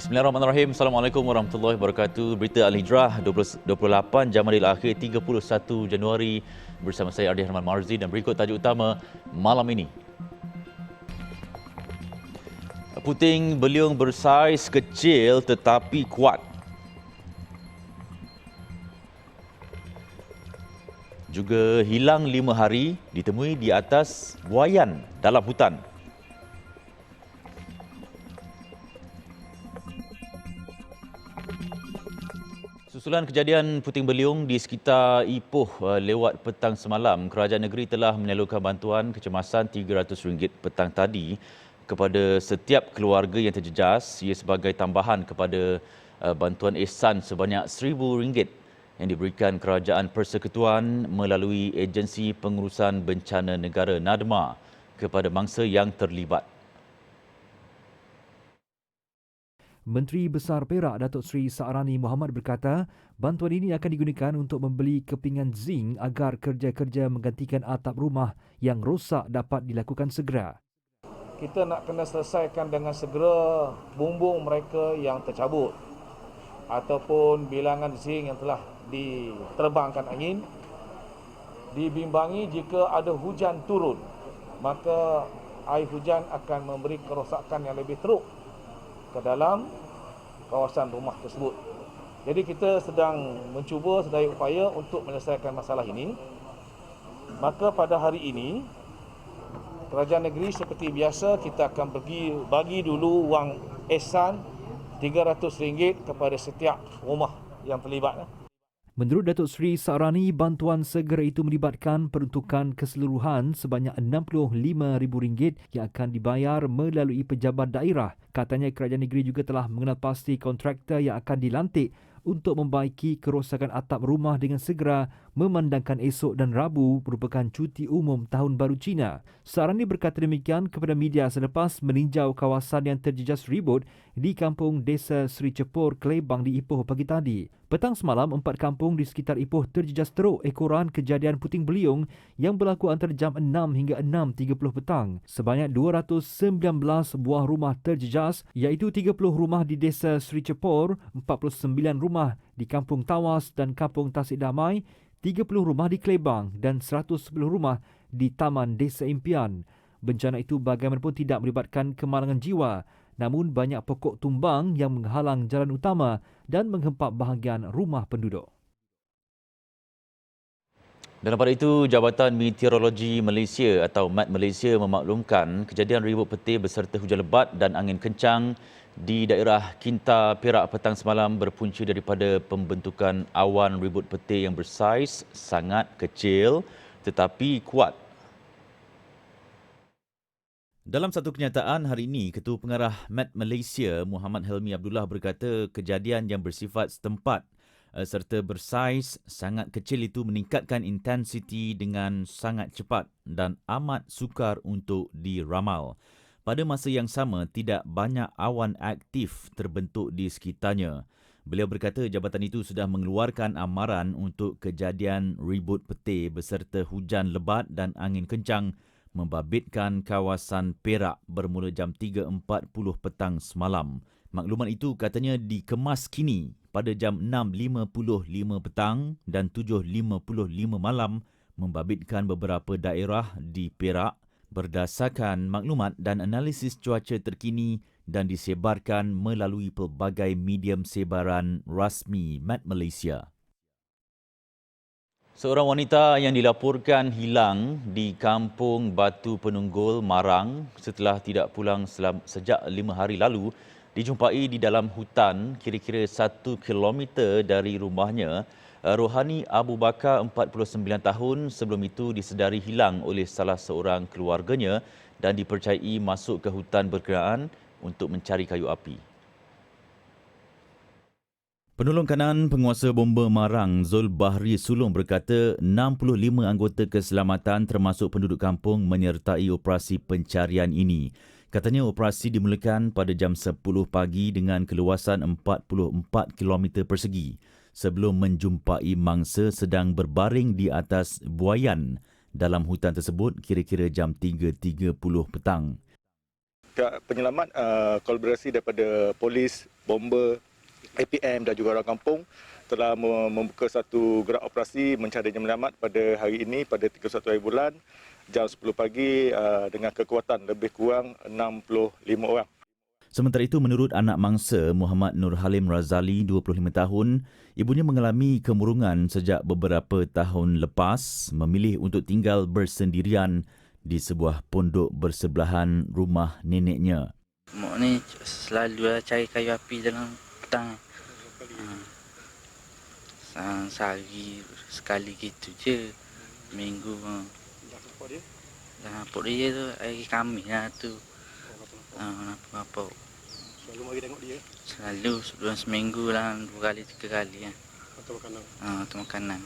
Bismillahirrahmanirrahim. Assalamualaikum warahmatullahi wabarakatuh. Berita Al-Hijrah 28 Jamadil Akhir 31 Januari bersama saya Ardi Herman Marzi dan berikut tajuk utama malam ini. Puting beliung bersaiz kecil tetapi kuat. Juga hilang 5 hari ditemui di atas buaian dalam hutan. Susulan kejadian puting beliung di sekitar Ipoh lewat petang semalam, Kerajaan Negeri telah menyalurkan bantuan kecemasan RM300 petang tadi kepada setiap keluarga yang terjejas, ia sebagai tambahan kepada bantuan ihsan sebanyak RM1,000 yang diberikan Kerajaan Persekutuan melalui Agensi Pengurusan Bencana Negara NADMA kepada mangsa yang terlibat. Menteri Besar Perak Datuk Seri Saarani Muhammad berkata, bantuan ini akan digunakan untuk membeli kepingan zinc agar kerja-kerja menggantikan atap rumah yang rosak dapat dilakukan segera. Kita nak kena selesaikan dengan segera bumbung mereka yang tercabut ataupun bilangan zinc yang telah diterbangkan angin. Dibimbangi jika ada hujan turun, maka air hujan akan memberi kerosakan yang lebih teruk ke dalam kawasan rumah tersebut. Jadi kita sedang mencuba sedaya upaya untuk menyelesaikan masalah ini. Maka pada hari ini, Kerajaan Negeri seperti biasa kita akan bagi dulu wang ihsan RM300 kepada setiap rumah yang terlibat. Menurut Datuk Seri Saarani, bantuan segera itu melibatkan peruntukan keseluruhan sebanyak RM65,000 yang akan dibayar melalui pejabat daerah. Katanya Kerajaan Negeri juga telah mengenal pasti kontraktor yang akan dilantik untuk membaiki kerosakan atap rumah dengan segera, memandangkan esok dan Rabu merupakan cuti umum Tahun Baru Cina. Saarani berkata demikian kepada media selepas meninjau kawasan yang terjejas ribut di kampung Desa Seri Cepor, Klebang di Ipoh pagi tadi. Petang semalam, 4 kampung di sekitar Ipoh terjejas teruk ekoran kejadian puting beliung yang berlaku antara jam 6 hingga 6.30 petang. Sebanyak 219 buah rumah terjejas, iaitu 30 rumah di Desa Seri Cepor, 49 rumah di Kampung Tawas dan Kampung Tasik Damai, 30 rumah di Klebang dan 110 rumah di Taman Desa Impian. Bencana itu bagaimanapun tidak melibatkan kemalangan jiwa, namun banyak pokok tumbang yang menghalang jalan utama dan menghempap bahagian rumah penduduk. Dalam pada itu, Jabatan Meteorologi Malaysia atau MAT Malaysia memaklumkan kejadian ribut petir beserta hujan lebat dan angin kencang di daerah Kinta, Perak petang semalam berpunca daripada pembentukan awan ribut petir yang bersaiz sangat kecil tetapi kuat. Dalam satu kenyataan hari ini, Ketua Pengarah MAT Malaysia Muhammad Helmi Abdullah berkata kejadian yang bersifat setempat serta bersaiz sangat kecil itu meningkatkan intensiti dengan sangat cepat dan amat sukar untuk diramal. Pada masa yang sama, tidak banyak awan aktif terbentuk di sekitarnya. Beliau berkata jabatan itu sudah mengeluarkan amaran untuk kejadian ribut petir beserta hujan lebat dan angin kencang membabitkan kawasan Perak bermula jam 3.40 petang semalam. Maklumat itu katanya dikemas kini pada jam 6.55 petang dan 7.55 malam membabitkan beberapa daerah di Perak berdasarkan maklumat dan analisis cuaca terkini dan disebarkan melalui pelbagai medium sebaran rasmi MAT Malaysia. Seorang wanita yang dilaporkan hilang di Kampung Batu Penunggul, Marang setelah tidak pulang sejak 5 hari lalu dijumpai di dalam hutan kira-kira 1 kilometer dari rumahnya. Rohani Abu Bakar, 49 tahun, sebelum itu disedari hilang oleh salah seorang keluarganya dan dipercayai masuk ke hutan berkenaan untuk mencari kayu api. Penolong kanan penguasa bomba Marang, Zul Bahri Sulong berkata 65 anggota keselamatan termasuk penduduk kampung menyertai operasi pencarian ini. Katanya operasi dimulakan pada jam 10 pagi dengan keluasan 44 km persegi sebelum menjumpai mangsa sedang berbaring di atas buaian dalam hutan tersebut kira-kira jam 3.30 petang. pihak penyelamat kolaborasi daripada polis, bomber, APM dan juga orang kampung telah membuka satu gerak operasi mencari penyelamat pada hari ini pada 31 hari bulan jam 10 pagi dengan kekuatan lebih kurang 65 orang. Sementara itu, menurut anak mangsa Muhammad Nur Halim Razali, 25 tahun, ibunya mengalami kemurungan sejak beberapa tahun lepas memilih untuk tinggal bersendirian di sebuah pondok bersebelahan rumah neneknya. Mak ni selalu cari kayu api dalam petang. Sehari sekali gitu je. Minggu. Nampak dia tu hari Khamis lah tu. Nampak. Selalu mari tengok dia? Selalu sebelum seminggu lah 2 kali 3 kali lah. Atau makanan? Atau makanan.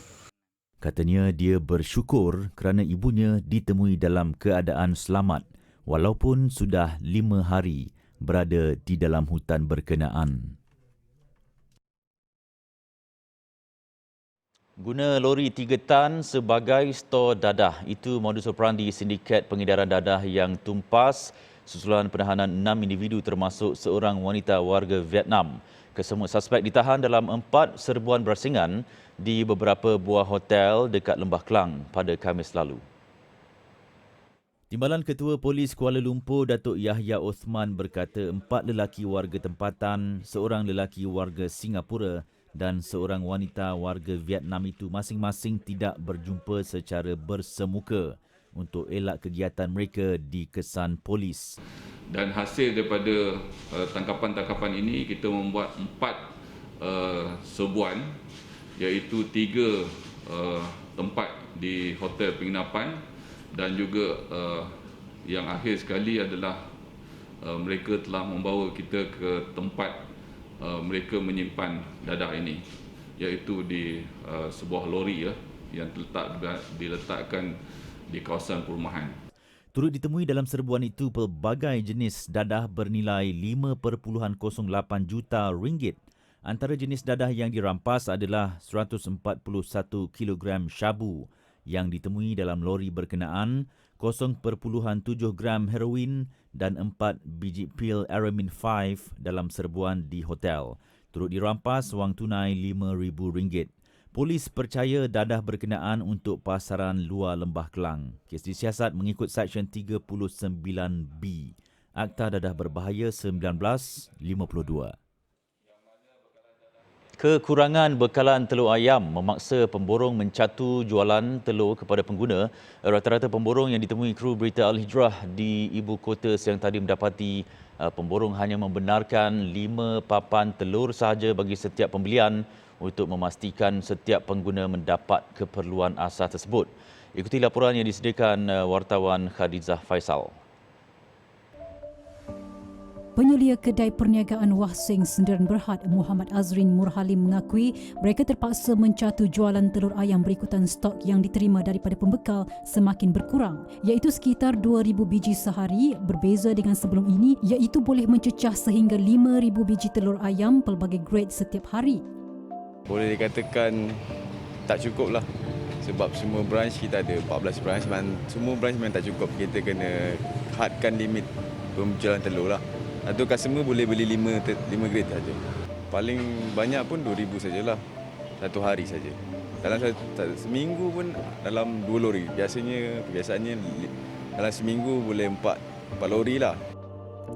Katanya dia bersyukur kerana ibunya ditemui dalam keadaan selamat walaupun sudah 5 hari berada di dalam hutan berkenaan. Guna lori 3 tan sebagai stor dadah. Itu modus operandi sindiket pengedaran dadah yang tumpas susulan penahanan 6 individu termasuk seorang wanita warga Vietnam. Kesemua suspek ditahan dalam 4 serbuan berasingan di beberapa buah hotel dekat Lembah Kelang pada Khamis lalu. Timbalan Ketua Polis Kuala Lumpur, Datuk Yahya Osman berkata 4 lelaki warga tempatan, seorang lelaki warga Singapura dan seorang wanita warga Vietnam itu masing-masing tidak berjumpa secara bersemuka untuk elak kegiatan mereka dikesan polis. Dan hasil daripada tangkapan-tangkapan ini, kita membuat 4 serbuan, iaitu 3 tempat di hotel penginapan dan juga yang akhir sekali adalah mereka telah membawa kita ke tempat mereka menyimpan dadah ini, iaitu di sebuah lori yang diletakkan di kawasan perumahan. Turut ditemui dalam serbuan itu pelbagai jenis dadah bernilai 5.08 juta ringgit. Antara jenis dadah yang dirampas adalah 141 kilogram syabu yang ditemui dalam lori berkenaan, 0.7 gram heroin dan 4 biji pil Aramin 5 dalam serbuan di hotel. Turut dirampas wang tunai RM5,000. Polis percaya dadah berkenaan untuk pasaran luar Lembah Kelang. Kes disiasat mengikut Seksyen 39B Akta Dadah Berbahaya 1952. Kekurangan bekalan telur ayam memaksa pemborong mencatu jualan telur kepada pengguna. Rata-rata pemborong yang ditemui kru berita Al-Hijrah di ibu kota siang tadi mendapati pemborong hanya membenarkan 5 papan telur sahaja bagi setiap pembelian untuk memastikan setiap pengguna mendapat keperluan asas tersebut. Ikuti laporan yang disediakan wartawan Khadijah Faisal. Penyelia kedai perniagaan Wahsing Sendiran Berhad Muhammad Azrin Murhalim mengakui mereka terpaksa mencatu jualan telur ayam berikutan stok yang diterima daripada pembekal semakin berkurang, iaitu sekitar 2,000 biji sehari, berbeza dengan sebelum ini iaitu boleh mencecah sehingga 5,000 biji telur ayam pelbagai grade setiap hari. Boleh dikatakan tak cukup lah, sebab semua branch kita ada 14 branch, semua branch memang tak cukup. Kita kena hadkan limit penjualan telur lah. Atau customer boleh beli 5 grade saja. Paling banyak pun 2,000 sajalah satu hari saja. Dalam seminggu pun dalam 2 lori. Biasanya dalam seminggu boleh 4 lori lah.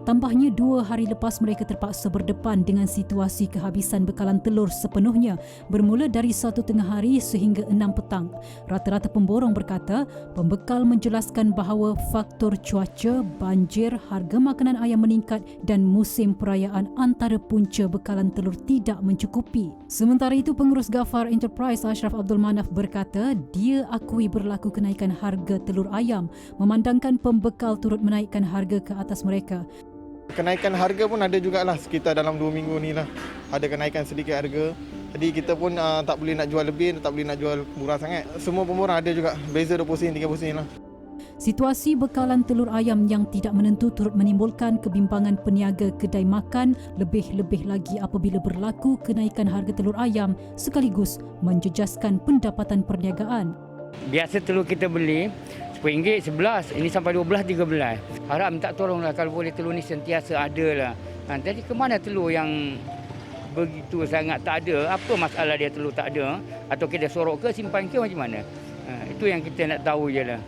Tambahnya, 2 hari lepas mereka terpaksa berdepan dengan situasi kehabisan bekalan telur sepenuhnya bermula dari 1 tengah hari sehingga 6 petang. Rata-rata pemborong berkata pembekal menjelaskan bahawa faktor cuaca, banjir, harga makanan ayam meningkat dan musim perayaan antara punca bekalan telur tidak mencukupi. Sementara itu, pengurus Ghafar Enterprise Ashraf Abdul Manaf berkata dia akui berlaku kenaikan harga telur ayam memandangkan pembekal turut menaikkan harga ke atas mereka. Kenaikan harga pun ada jugalah, sekitar dalam 2 minggu ni lah. Ada kenaikan sedikit harga. Jadi kita pun tak boleh nak jual lebih, tak boleh nak jual murah sangat. Semua pemurah ada juga, beza 20 sen, 30 sen lah. Situasi bekalan telur ayam yang tidak menentu turut menimbulkan kebimbangan peniaga kedai makan, lebih-lebih lagi apabila berlaku kenaikan harga telur ayam sekaligus menjejaskan pendapatan perniagaan. Biasa telur kita beli RM10, 11, ini sampai 12, 13. Harap minta tolonglah kalau boleh telur ni sentiasa ada lah. Jadi ke mana telur yang begitu sangat tak ada? Apa masalah dia telur tak ada? Atau kita sorok ke, simpan ke, macam mana? Itu yang kita nak tahu je lah.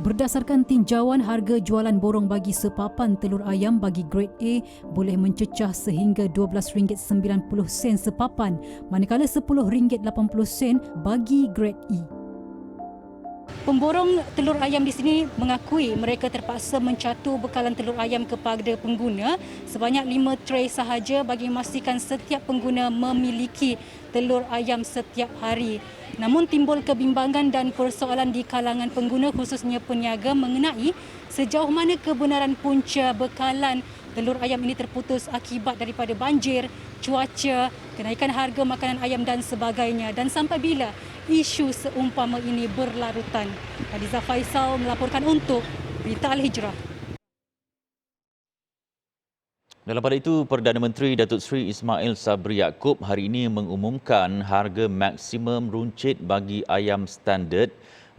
Berdasarkan tinjauan, harga jualan borong bagi sepapan telur ayam bagi grade A boleh mencecah sehingga RM12.90 sepapan, manakala RM10.80 bagi grade E. Pemborong telur ayam di sini mengakui mereka terpaksa mencatur bekalan telur ayam kepada pengguna sebanyak 5 tray sahaja bagi memastikan setiap pengguna memiliki telur ayam setiap hari. Namun timbul kebimbangan dan persoalan di kalangan pengguna khususnya peniaga mengenai sejauh mana kebenaran punca bekalan telur ayam ini terputus akibat daripada banjir, cuaca, kenaikan harga makanan ayam dan sebagainya, dan sampai bila isu seumpama ini berlarutan. Hadiza Faisal melaporkan untuk Berita Al-Hijrah. Dalam pada itu, Perdana Menteri Datuk Seri Ismail Sabri Yaakob hari ini mengumumkan harga maksimum runcit bagi ayam standard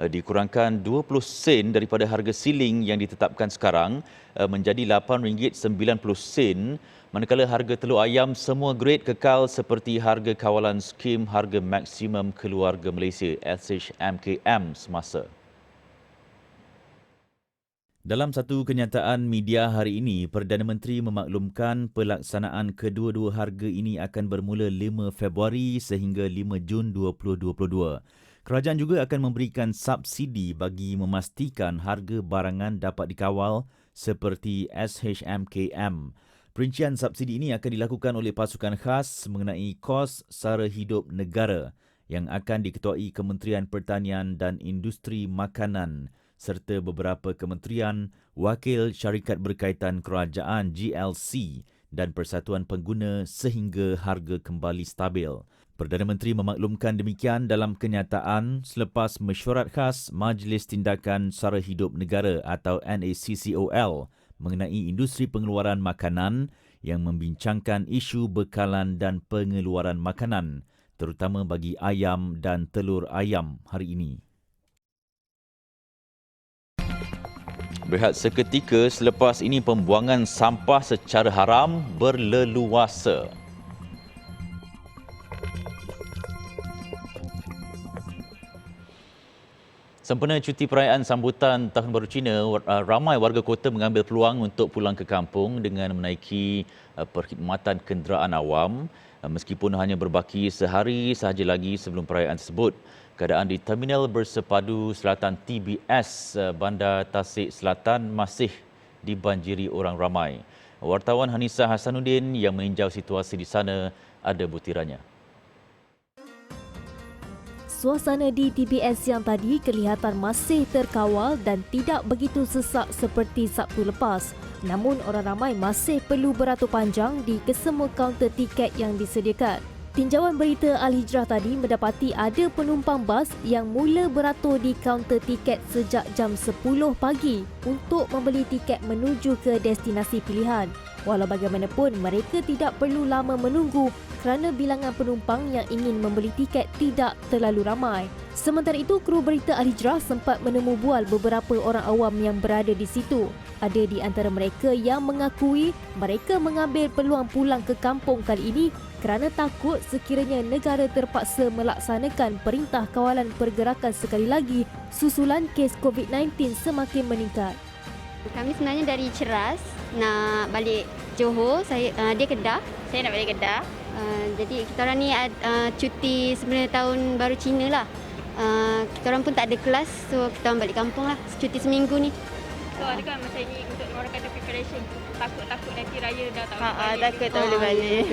dikurangkan 20 sen daripada harga siling yang ditetapkan sekarang menjadi RM8.90, manakala harga telur ayam semua grade kekal seperti harga kawalan skim harga maksimum keluarga Malaysia SHMKM semasa. Dalam satu kenyataan media hari ini, Perdana Menteri memaklumkan pelaksanaan kedua-dua harga ini akan bermula 5 Februari sehingga 5 Jun 2022. Kerajaan juga akan memberikan subsidi bagi memastikan harga barangan dapat dikawal seperti SHMKM. Perincian subsidi ini akan dilakukan oleh pasukan khas mengenai kos sara hidup negara yang akan diketuai Kementerian Pertanian dan Industri Makanan serta beberapa kementerian, wakil syarikat berkaitan kerajaan GLC dan Persatuan Pengguna sehingga harga kembali stabil. Perdana Menteri memaklumkan demikian dalam kenyataan selepas mesyuarat khas Majlis Tindakan Sara Hidup Negara atau NACCOL mengenai industri pengeluaran makanan yang membincangkan isu bekalan dan pengeluaran makanan, terutama bagi ayam dan telur ayam hari ini. Berehat seketika selepas ini, pembuangan sampah secara haram berleluasa. Sempena cuti perayaan sambutan Tahun Baru Cina, ramai warga kota mengambil peluang untuk pulang ke kampung dengan menaiki perkhidmatan kenderaan awam. Meskipun hanya berbaki sehari sahaja lagi sebelum perayaan tersebut, keadaan di Terminal Bersepadu Selatan TBS Bandar Tasik Selatan masih dibanjiri orang ramai. Wartawan Hanisa Hasanuddin yang meninjau situasi di sana ada butirannya. Suasana di TBS yang tadi kelihatan masih terkawal dan tidak begitu sesak seperti Sabtu lepas. Namun orang ramai masih perlu beratur panjang di kesemua kaunter tiket yang disediakan. Tinjauan Berita Al-Hijrah tadi mendapati ada penumpang bas yang mula beratur di kaunter tiket sejak jam 10 pagi untuk membeli tiket menuju ke destinasi pilihan. Walau bagaimanapun, mereka tidak perlu lama menunggu kerana bilangan penumpang yang ingin membeli tiket tidak terlalu ramai. Sementara itu, kru Berita Al-Hijrah sempat menemu bual beberapa orang awam yang berada di situ. Ada di antara mereka yang mengakui mereka mengambil peluang pulang ke kampung kali ini kerana takut sekiranya negara terpaksa melaksanakan perintah kawalan pergerakan sekali lagi susulan kes COVID-19 semakin meningkat. Kami sebenarnya dari Ceras nak balik Johor, dia Kedah, saya nak balik Kedah. Jadi kita orang ni cuti sebenarnya Tahun Baru Cina lah. Kita orang pun tak ada kelas, so kita orang balik kampung lah, cuti seminggu ni. So adakah masa ini untuk orang kata preparation, takut nanti raya dah tak boleh balik? Takut tak boleh balik.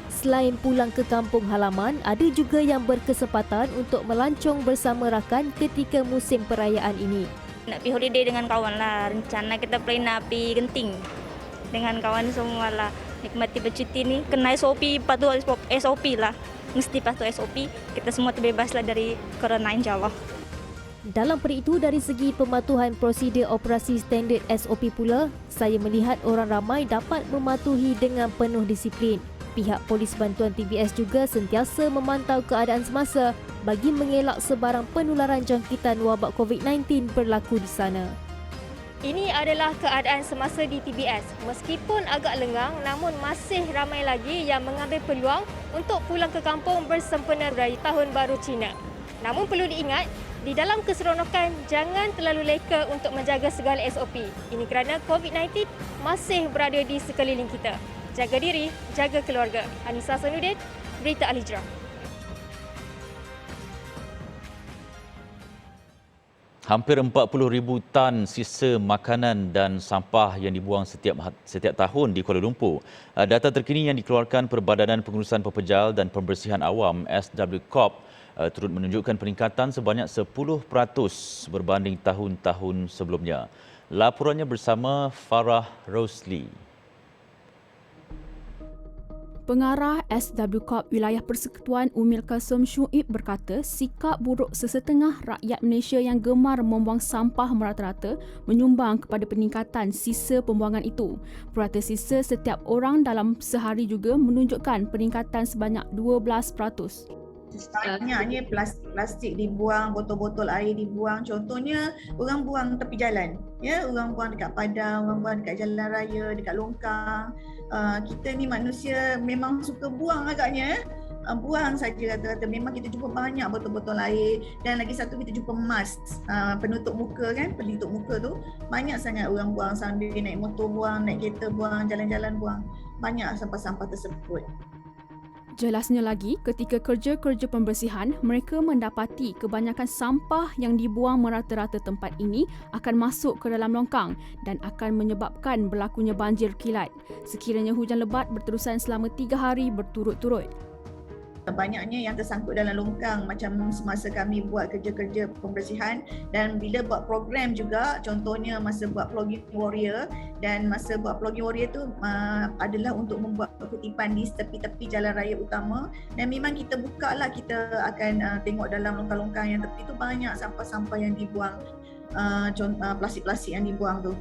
Selain pulang ke kampung halaman, ada juga yang berkesempatan untuk melancong bersama rakan ketika musim perayaan ini. Nak pergi holiday dengan kawan lah. Rencana kita plan nak pergi Genting dengan kawan semua lah. Nikmati bercuti ni. Kena SOP, patuh SOP lah. Mesti patuh SOP. Kita semua terbebas lah dari corona insyaAllah. Dalam pada itu, dari segi pematuhan prosedur operasi standard SOP pula, saya melihat orang ramai dapat mematuhi dengan penuh disiplin. Pihak Polis Bantuan TBS juga sentiasa memantau keadaan semasa bagi mengelak sebarang penularan jangkitan wabak COVID-19 berlaku di sana. Ini adalah keadaan semasa di TBS. Meskipun agak lengang, namun masih ramai lagi yang mengambil peluang untuk pulang ke kampung bersempena dari Tahun Baru Cina. Namun perlu diingat, di dalam keseronokan, jangan terlalu leka untuk menjaga segala SOP. Ini kerana COVID-19 masih berada di sekeliling kita. Jaga diri, jaga keluarga. Anissa Sanudin, Berita Al Hijrah. Hampir 40,000 tan sisa makanan dan sampah yang dibuang setiap tahun di Kuala Lumpur. Data terkini yang dikeluarkan Perbadanan Pengurusan Pepejal dan Pembersihan Awam SWCOP turut menunjukkan peningkatan sebanyak 10% berbanding tahun-tahun sebelumnya. Laporannya bersama Farah Rosli. Pengarah SWCOP Wilayah Persekutuan Umil Kasum Syuib berkata sikap buruk sesetengah rakyat Malaysia yang gemar membuang sampah merata-rata menyumbang kepada peningkatan sisa pembuangan itu. Purata sisa setiap orang dalam sehari juga menunjukkan peningkatan sebanyak 12%. Banyaknya plastik dibuang, botol-botol air dibuang. Contohnya orang buang tepi jalan. Ya, orang buang dekat padang, orang buang dekat jalan raya, dekat longkang. Kita ni manusia memang suka buang agaknya. Buang saja rata-rata. Memang kita jumpa banyak botol-botol air dan lagi satu kita jumpa mask penutup muka kan, pelitup muka tu. Banyak sangat orang buang sambil naik motor buang, naik kereta buang, jalan-jalan buang. Banyak sampah-sampah tersebut. Jelasnya lagi, ketika kerja-kerja pembersihan, mereka mendapati kebanyakan sampah yang dibuang merata-rata tempat ini akan masuk ke dalam longkang dan akan menyebabkan berlakunya banjir kilat. Sekiranya hujan lebat berterusan selama 3 hari berturut-turut. Banyaknya yang tersangkut dalam longkang macam semasa kami buat kerja-kerja pembersihan dan bila buat program juga, contohnya masa buat Plogging Warrior, dan masa buat Plogging Warrior tu adalah untuk membuat kutipan di tepi-tepi jalan raya utama, dan memang kita buka lah, kita akan tengok dalam longkang-longkang yang tepi tu banyak sampah-sampah yang dibuang, plastik-plastik yang dibuang tu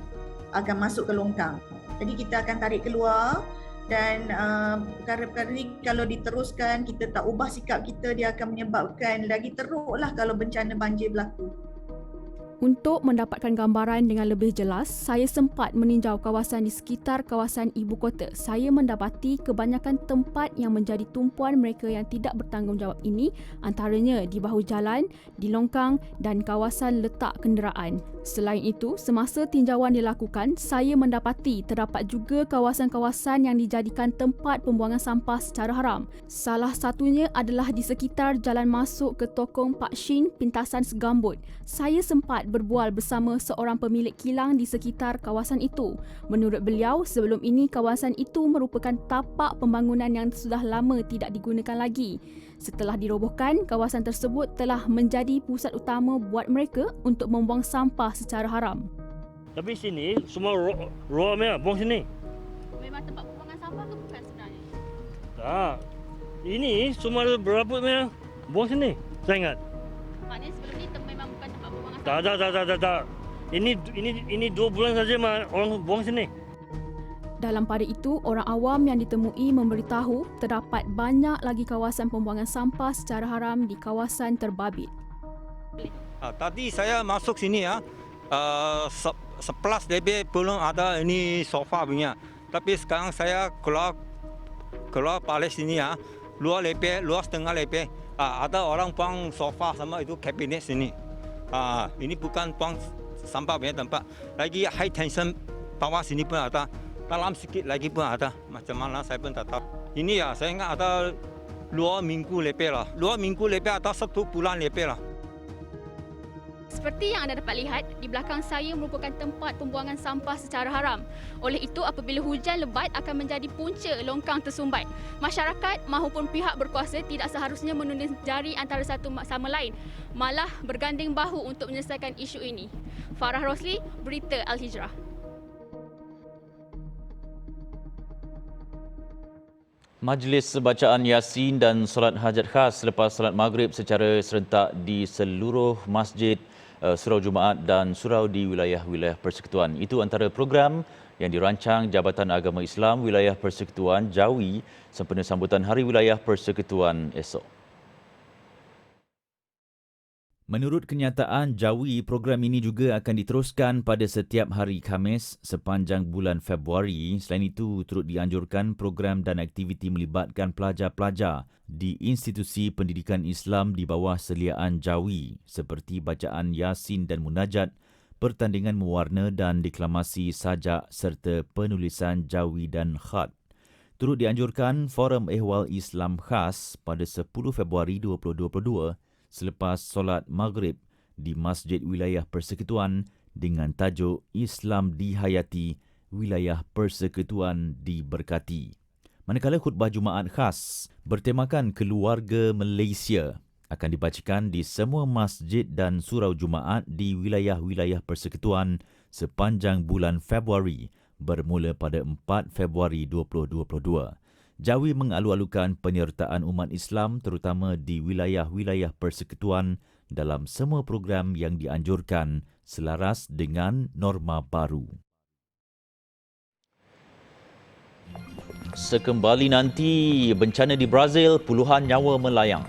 akan masuk ke longkang. Jadi kita akan tarik keluar. Dan perkara-perkara ni kalau diteruskan, kita tak ubah sikap kita, dia akan menyebabkan lagi teruklah kalau bencana banjir berlaku. Untuk mendapatkan gambaran dengan lebih jelas, saya sempat meninjau kawasan di sekitar kawasan ibu kota. Saya mendapati kebanyakan tempat yang menjadi tumpuan mereka yang tidak bertanggungjawab ini antaranya di bahu jalan, di longkang dan kawasan letak kenderaan. Selain itu, semasa tinjauan dilakukan, saya mendapati terdapat juga kawasan-kawasan yang dijadikan tempat pembuangan sampah secara haram. Salah satunya adalah di sekitar jalan masuk ke Tokong Pak Shin, Pintasan Segambut. Saya sempat berbual bersama seorang pemilik kilang di sekitar kawasan itu. Menurut beliau, sebelum ini kawasan itu merupakan tapak pembangunan yang sudah lama tidak digunakan lagi. Setelah dirobohkan, kawasan tersebut telah menjadi pusat utama buat mereka untuk membuang sampah secara haram. Tapi sini semua roamnya buang sini. Memang tempat pembuangan sampah ke bukan sebenarnya? Tak. Ini semua berapa buang sini. Saya ingat. Maknanya sebelum ni memang bukan tempat pembuangan sampah. Tak. Ini 2 bulan saja orang buang sini. Dalam pada itu, orang awam yang ditemui memberitahu terdapat banyak lagi kawasan pembuangan sampah secara haram di kawasan terbabit. Tadi saya masuk sini 11 lebih belum ada ini sofa punya. Tapi sekarang saya keluar balik sini 2 setengah lebih. Ada orang buang sofa sama itu kabinet sini. Ini bukan buang sampah punya tempat. Lagi high tension bawah sini pun ada. Dalam sikit lagi pun ada. Macam mana saya pun tak tahu. Ini saya ingat ada 2 minggu lebih lah. 2 minggu lebih atau 1 bulan lebih lah. Seperti yang anda dapat lihat, di belakang saya merupakan tempat pembuangan sampah secara haram. Oleh itu, apabila hujan lebat akan menjadi punca longkang tersumbat. Masyarakat maupun pihak berkuasa tidak seharusnya menunding jari antara satu sama lain, malah berganding bahu untuk menyelesaikan isu ini. Farah Rosli, Berita Al Hijrah. Majlis bacaan Yasin dan solat hajat khas selepas solat maghrib secara serentak di seluruh masjid, surau Jumaat dan surau di wilayah-wilayah persekutuan. Itu antara program yang dirancang Jabatan Agama Islam Wilayah Persekutuan Jawi sempena sambutan Hari Wilayah Persekutuan esok. Menurut kenyataan Jawi, program ini juga akan diteruskan pada setiap hari Khamis sepanjang bulan Februari. Selain itu, turut dianjurkan program dan aktiviti melibatkan pelajar-pelajar di institusi pendidikan Islam di bawah seliaan Jawi seperti bacaan Yasin dan Munajat, pertandingan mewarna dan deklamasi sajak serta penulisan Jawi dan khat. Turut dianjurkan Forum Ehwal Islam Khas pada 10 Februari 2022 selepas solat Maghrib di Masjid Wilayah Persekutuan dengan tajuk Islam Dihayati, Wilayah Persekutuan Diberkati. Manakala khutbah Jumaat khas bertemakan Keluarga Malaysia akan dibacakan di semua masjid dan surau Jumaat di wilayah-wilayah Persekutuan sepanjang bulan Februari bermula pada 4 Februari 2022. Jawi mengalu-alukan penyertaan umat Islam terutama di wilayah-wilayah persekutuan dalam semua program yang dianjurkan selaras dengan norma baru. Sekembali nanti, bencana di Brazil, puluhan nyawa melayang.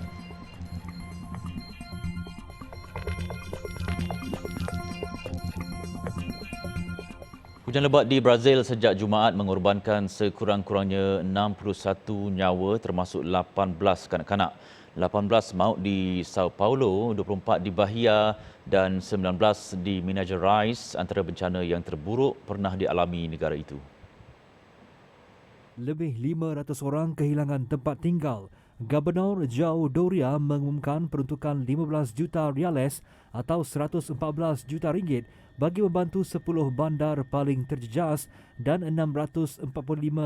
Hujan lebat di Brazil sejak Jumaat mengorbankan sekurang-kurangnya 61 nyawa termasuk 18 kanak-kanak. 18 maut di Sao Paulo, 24 di Bahia dan 19 di Minas Gerais antara bencana yang terburuk pernah dialami negara itu. Lebih 500 orang kehilangan tempat tinggal. Gubernur João Doria mengumumkan peruntukan 15 juta reales atau 114 juta ringgit bagi membantu 10 bandar paling terjejas dan 645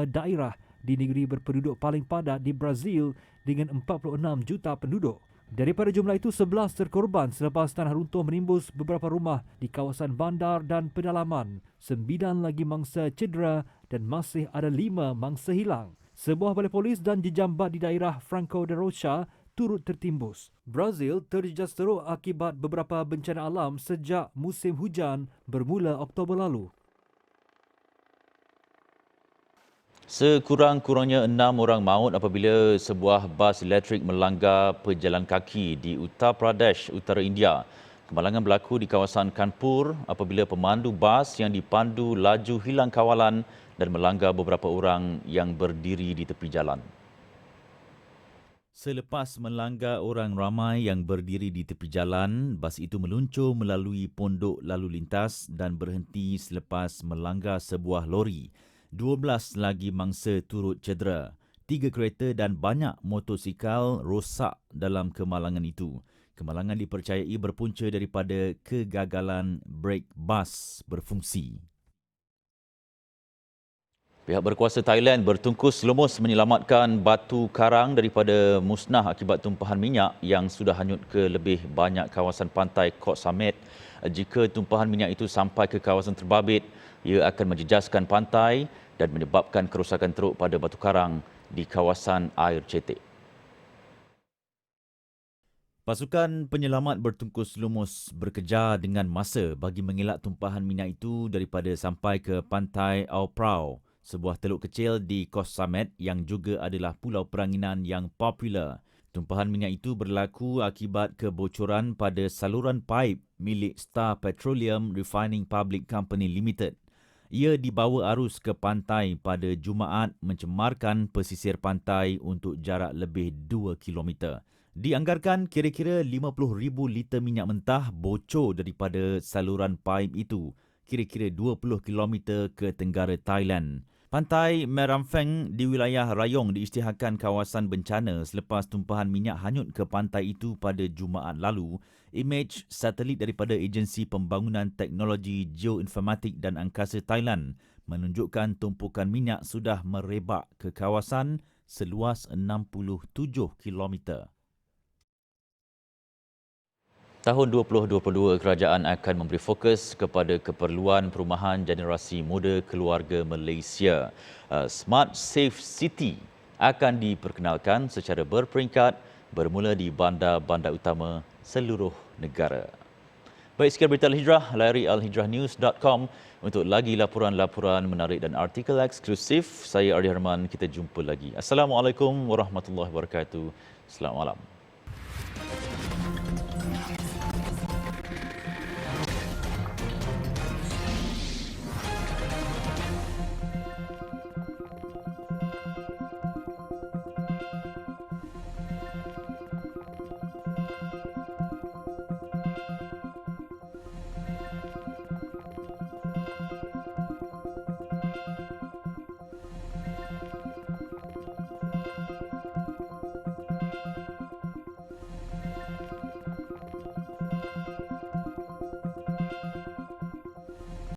daerah di negeri berpenduduk paling padat di Brazil dengan 46 juta penduduk. Daripada jumlah itu, 11 terkorban selepas tanah runtuh menimbus beberapa rumah di kawasan bandar dan pedalaman. 9 lagi mangsa cedera dan masih ada 5 mangsa hilang. Sebuah balai polis dan jejambat di daerah Franco da Rocha turut tertimbus. Brazil terjejas teruk akibat beberapa bencana alam sejak musim hujan bermula Oktober lalu. Sekurang-kurangnya 6 orang maut apabila sebuah bas elektrik melanggar pejalan kaki di Uttar Pradesh, Utara India. Kemalangan berlaku di kawasan Kanpur apabila pemandu bas yang dipandu laju hilang kawalan dan melanggar beberapa orang yang berdiri di tepi jalan. Selepas melanggar orang ramai yang berdiri di tepi jalan, bas itu meluncur melalui pondok lalu lintas dan berhenti selepas melanggar sebuah lori. 12 lagi mangsa turut cedera. 3 kereta dan banyak motosikal rosak dalam kemalangan itu. Kemalangan dipercayai berpunca daripada kegagalan brek bas berfungsi. Pihak berkuasa Thailand bertungkus lumus menyelamatkan batu karang daripada musnah akibat tumpahan minyak yang sudah hanyut ke lebih banyak kawasan pantai Koh Samet. Jika tumpahan minyak itu sampai ke kawasan terbabit, ia akan menjejaskan pantai dan menyebabkan kerosakan teruk pada batu karang di kawasan air cetek. Pasukan penyelamat bertungkus lumus bekerja dengan masa bagi mengelak tumpahan minyak itu daripada sampai ke pantai Ao Prau, sebuah teluk kecil di Koh Samet yang juga adalah pulau peranginan yang popular. Tumpahan minyak itu berlaku akibat kebocoran pada saluran paip milik Star Petroleum Refining Public Company Limited. Ia dibawa arus ke pantai pada Jumaat mencemarkan pesisir pantai untuk jarak lebih 2 kilometer. Dianggarkan kira-kira 50,000 liter minyak mentah bocor daripada saluran paip itu, kira-kira 20 km ke tenggara Thailand. Pantai Meramfeng di wilayah Rayong diisytiharkan kawasan bencana selepas tumpahan minyak hanyut ke pantai itu pada Jumaat lalu. Imej satelit daripada Agensi Pembangunan Teknologi Geoinformatik dan Angkasa Thailand menunjukkan tumpukan minyak sudah merebak ke kawasan seluas 67 km. Tahun 2022, kerajaan akan memberi fokus kepada keperluan perumahan generasi muda keluarga Malaysia. Smart Safe City akan diperkenalkan secara berperingkat bermula di bandar-bandar utama seluruh negara. Baik, sekian berita Al-Hijrah, layari alhijrahnews.com untuk lagi laporan-laporan menarik dan artikel eksklusif. Saya Ardi Harman, kita jumpa lagi. Assalamualaikum warahmatullahi wabarakatuh. Selamat malam.